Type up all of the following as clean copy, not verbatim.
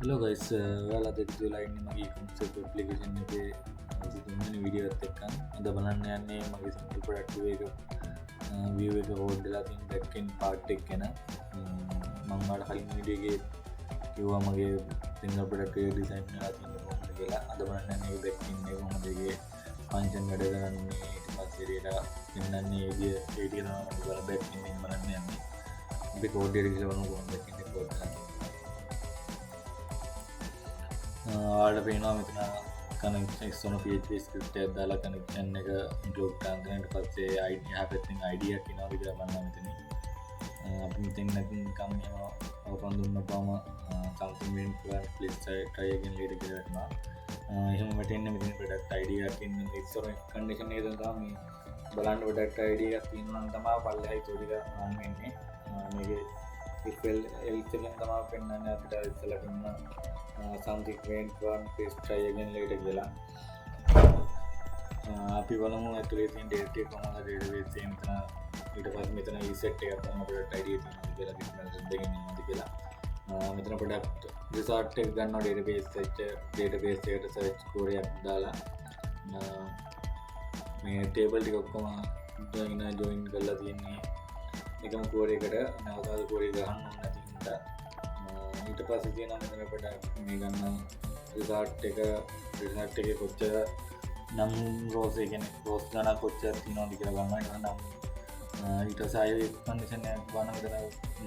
Hello guys, ඔයාලා දෙක වෙලා ඉන්නේ මගේ concept application එකේ 23 වෙනි වීඩියෝ එකත් එක්ක. අද බලන්න යන්නේ මගේ single product එක view එක load වෙලා තියෙන back end part එක ගැන. මම ඔයාලට කලින් වීඩියෝ එකේ කිව්වා මගේ single product එක design කරලා තියෙන කොහොමද කියලා. අද බලන්න යන්නේ back end එක කොහොමද ඒකේ function වැඩ කරන්නේ, ඊට පස්සේ data පෙන්නන්නේ ADA තමයි බලන්න back end එකෙන් බලන්න යන්නේ. අපි code එක කියලා බලමු කොහොමද back end එක code කරන්නේ. ආඩ පේනවා මෙතන කනෙක්ෂන් එක්ස්ටර්නල් PHP ස්ක්‍රිප්ට් එකක් දාලා කනෙක්ෂන් එක ඉන්ක්ලූඩ් කරගෙන ඊට පස්සේ ID එහා පැත්තෙන් ID එකක් එනවා කියලා බලන්න මෙතන. අපි මෙතන නිකම් open දුන්නපුවම something went wrong please try again later කියලා වෙනවා. එහෙම වැටෙන්නේ මෙතන product ID එකක් ඉන්න එක්ස්ටර්නල් කන්ඩිෂන් එකෙන් තමයි මේ බලන්න product ID එකක් තියෙනවා නම් තමයි පල්ලෙහායි තෝරික රන් වෙන්නේ. මේකේ if else එකෙන් තමයි පෙන්නන්නේ අපිට ඉස්සෙල්ලා පෙන්නන something went wrong please try again later කියලා. අපි බලමු ඇතුලේ තියෙන data එක කොහොමද database එකේ මෙතන ඊට පස්සේ මෙතන reset එකක් ගන්න product ID එක තියෙනවා කියලා difference දෙකකින් ඉන්නවද කියලා. මෙතන product result එක ගන්නවා database එකට search query එකක් දාලා මේ table ටික ඔක්කොම join කරලා තියෙන්නේ එකම query එකට නැවත query ගහන්න ඕනේ නැති හින්දා ඊට පස්සේ තියෙනවා මෙතන product මේ ගන්න result එකේ කොච්චර නම් rows ඒ කියන්නේ rows ගණන් කොච්චර තියෙනවද කියලා ගන්නවා. ඊට නම් ඊට පස්සේ condition එකක් ගන්න මෙතන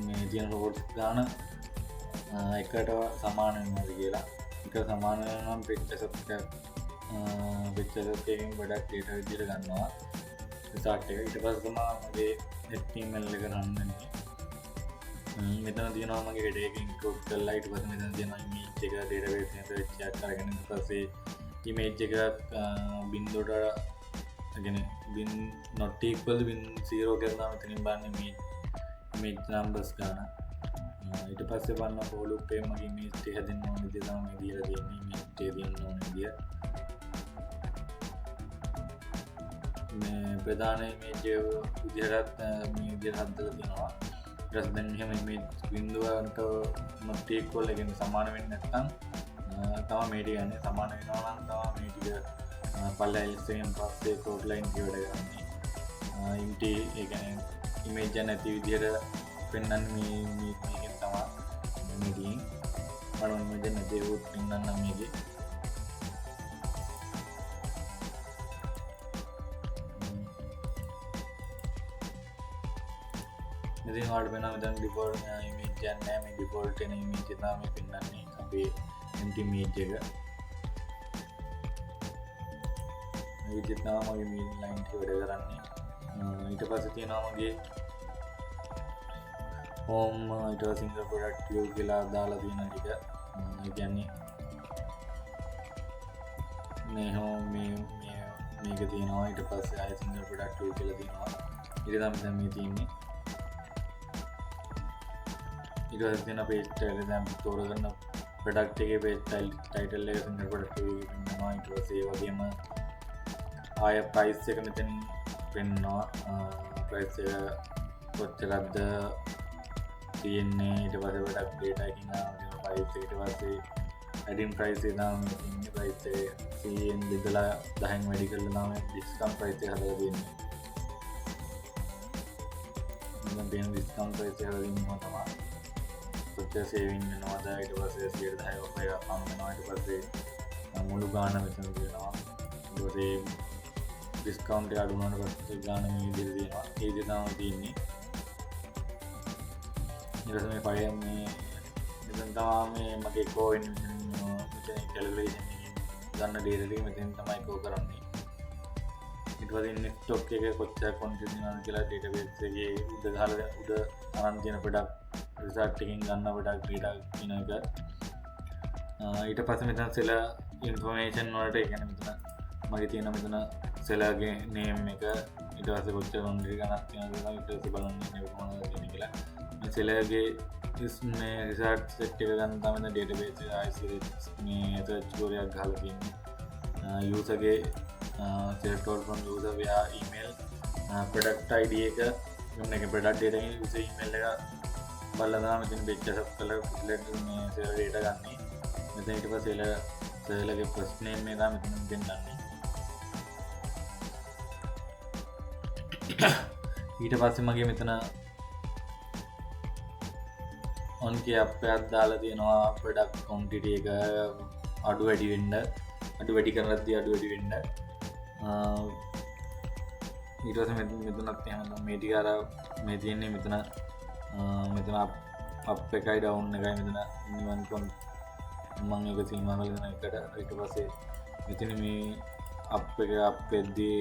මේ තියෙන rows ගන්න එකට සමාන වෙනවද කියලා. එක සමාන වෙනවා නම් picture එකකින් product data විදිහට ගන්නවා result එක. ඊට පස්සේ තමයි HTML එක run වෙන්නේ. මෙතන තියෙනවා මගේ header එක include කරලා ඊට පස්සේ මෙතන තියෙනවා image එක database එකට check කරගෙන ඊට පස්සේ image එක බිංදුවට කියන්නේ bin not equal bin 0 කරනවා මෙතනින් බලන්නේ image numbers ගන්න. ඊට පස්සේ බලන්න for loop එකේ මගේ image එක හැදෙන්න ඕන විදිහ තමයි දීලා තියෙන්නේ. image එක දෙන්න ඕන විදිහ මේ ප්‍රධාන image විදිහට මේ විදිහට හදලා තියෙනවා. ඊට දැන් එහෙම image බිඳුවන්ට not equal එකෙන් සමාන වෙන්නේ නැත්නම් තමයි මේ ටික යන්නේ. සමාන වෙනවා නම් තමයි මේ ටික පල්ලෙහා ඉස්සෙන් පස්සේ code line එක වැඩ කරන්නේ. int ඒ කියන්නේ image එක නැති විදිහට පෙන්වන්නේ මේකෙන් තමයි මේ ටිකෙන් බලන්න image නැති ඒවත් පෙන්වන්න මේකේ. ඉතින් ඔයාලට වෙනවා මෙතන default image එකක් නැහැ. මේ default එන image එක තමයි පෙන්වන්නේ අපේ empty image එක. මේ විදිහට තමයි මගේ main line එක වැඩ කරන්නේ. ඊට පස්සේ තියෙනවා මගේ home ඊට පස්සේ single product view කියලා දාලා තියෙන ටික. ඒ කියන්නේ මේ home මේක තියෙනවා. ඊට පස්සේ ආයෙ single product view කියලා තියෙනවා. ඊට තමයි මේ තියෙන්නේ. ඊට පස්සේ තියෙන page title දැන් තෝරගන්න product එකේ page title එක single product view එකකින් වෙනවා. ඊට පස්සේ ඒ වගේම ආය price එක මෙතනින් පෙන්නනවා. price එක කොච්චරද තියෙන්නේ. ඊට පස්සේ product data එකකින් ආවම price එක ඊට පස්සේ adding price එක නම් ඉන්නේ price එක 100න් බෙදලා 10න් වැඩි කරලා නම් discount price එක හදලා දෙන්නේ. මම දෙන discount price එක හදලා ඉන්නවා තමයි. කොච්චර saving වෙනවද ඊට පස්සේ 10% ඔෆර් එකක් හම් වෙනවා. ඊට පස්සේ මුළු ගාණ මෙතන දෙනවා. ඊට පස්සේ discount එක අඩු වුණාට පස්සේ ගාණ මේ විදිහට දෙනවා. ඒ විදිහ තමයි තියෙන්නේ. ඊට පස්සේ මේ ෆයිල් මේ මෙතන තමයි මගේ coin මෙතන calculation එකකින් ගන්න data ටික මෙතෙන් තමයි කෝ කරන්නේ. ඊට පස්සේ stock එක කොච්චර quantity වෙනවද කියලා database එකේ උඩ දාලා උඩ අරන් තියෙන product result එකකින් ගන්න product data කියන එක. ඊට පස්සේ මෙතන seller information වලට ඒ කියන්නේ මෙතන මගේ තියෙන මෙතන seller ගේ name එක ඊට පස්සේ කොච්චර quantity ගණක් තියෙනවද කියලා ඊට පස්සේ බලන්නේ මේක කොහොමද තියෙන්නේ කියලා. මේ seller ගේ මේ result set එක ගන්න තමයි database එක IC මේ search query එකක් ගහලා තියෙන්නේ. user ගේ select all from user via email product ID එක ගන්න එක product data එකේ user email එක බලලා තමයි මෙතන page එක කලර් මේ seller data ගන්නේ. මෙතන ඊට පස්සේ සර්ලගේ ෆස්ට් නේම් එක මෙතන දෙන්නන්නේ. ඊට පස්සේ මගේ මෙතන on key app එකක් දාලා තියෙනවා product quantity එක අඩු වැඩි කරද්දී අඩු වැඩි වෙන්න. ඊට පස්සේ මෙතනත් එහෙම මේ ටික අර මේ තියෙන්නේ මෙතන අප් එකයි ඩවුන් එකයි මෙතන නිවන් කොන් මම ඒක සීමා කරලා දෙන එකට. ඊට පස්සේ මෙතන මේ අප් එක අප් වෙද්දී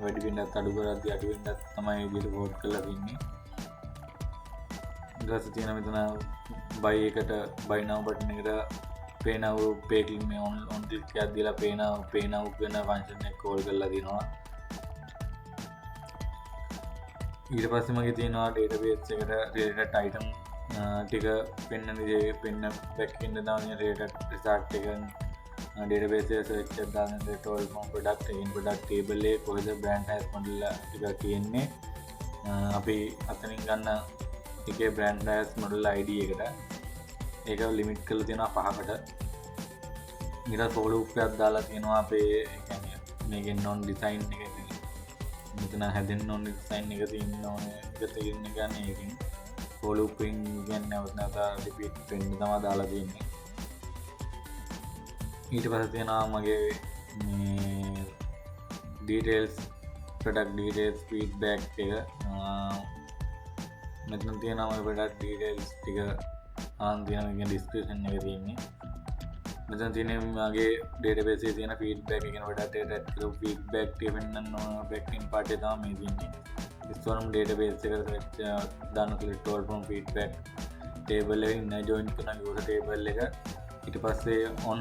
වැඩි වෙන්නත් අඩු කරද්දී අඩු වෙන්නත් තමයි විදිහට කෝඩ් කරලා තින්නේ. ඊට පස්සේ තියෙන මෙතන buy එකට buy now button එකට pay now pay click මේ on click එකක් දීලා pay now වෙන function එක call කරලා දිනවා. ඊට පස්සේ මගේ තියෙනවා database එකට related item ටික පෙන්න back end දාන related result එක database එක search එකක් දාන total from product in product table එකේ කොහෙද brand has model ටික තියෙන්නේ. අපි අතනින් ගන්න එකේ brand has model ID එකට ඒක ලිමිට් කරලා තියෙනවා 5කට. ඊට for loop එකක් දාලා තියෙනවා අපේ කියන්නේ මේකෙන් non design එක මෙතන හැදෙන්න ඕනේ design එක තියෙන්න ඕනේ ඒක තේරෙන්න ගන්න එකකින් for looping කියන්නේ නැවත repeat වෙන්න තමයි දාලා තියෙන්නේ. ඊට පස්සේ තියෙනවා මගේ මේ details product details feedback එක මෙතන තියෙනවා මගේ product details ටික තියෙන description එක තියෙන්නේ. මෙතන තියෙන මගේ database එකේ තියෙන feedback එකන product data feedback ටික වෙන්නන්න back end part එක තමයි මේ තියෙන්නේ. storm database එකට දාන්න කියලා total from feedback table එකේ ඉන්න join කරන user table එක ඊට පස්සේ on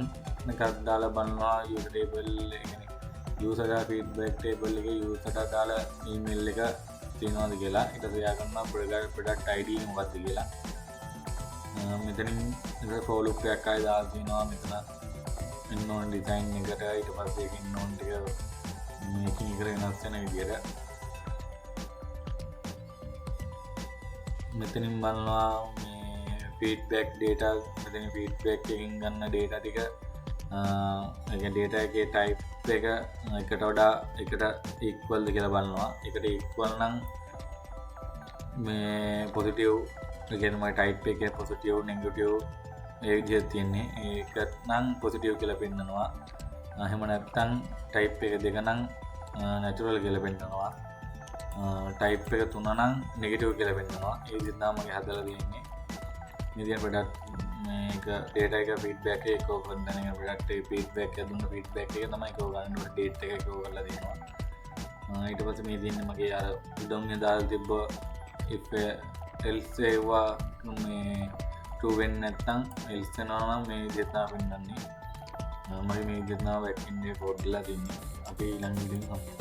එකක් දාලා බලනවා user table එක user feedback table එකේ user දාලා email එක තියෙනවද කියලා ඊට පස්සේ යා ගන්නවා product ID මොකක්ද කියලා. මෙතනින් for loop එකක් ආයෙ දාලා තිනවා මෙතන ඉන්න ඕන design එකට ඊට පස්සේ ඒක ඉන්න ඕන ටික මේකින් එක වෙනස් වෙන විදියට මෙතනින් බලනවා මේ feedback data මෙතන feedback එකකින් ගන්න data ටික ඒක data එකේ type එක එකට වඩා එකට equal ද කියලා බලනවා. එකට equal නම් මේ positive කියන්නේ type එකේ positive negative ඒ විදිහට තියෙන්නේ. ඒක නම් positive කියලා පෙන්නනවා. එහෙම නැත්නම් type එක දෙක නම් natural කියලා පෙන්නනවා. type එක තුන නම් negative කියලා පෙන්නනවා. ඒ විදිහට තමයි මගේ හදලා තියෙන්නේ. මේ තියෙන product මේක data එක feedback එක එක්ක කරන එක product එක feedback එක දුන්න feedback එක තමයි ඒක ගන්න ඕනේ date එක එක්ක කරලා දෙනවා. ඊට පස්සේ මේ තියෙන්නේ මගේ අර උඩම දාලා තිබ්බ if else ඒවා මේ true වෙන්නේ නැත්නම් else වෙනවා නම් මේ විදිහට තමයි පෙන්නන්නේ. මම මේ විදිහට තමයි back end එක code කරලා තින්නේ. අපි ඊළඟ වීඩියෝ එකේ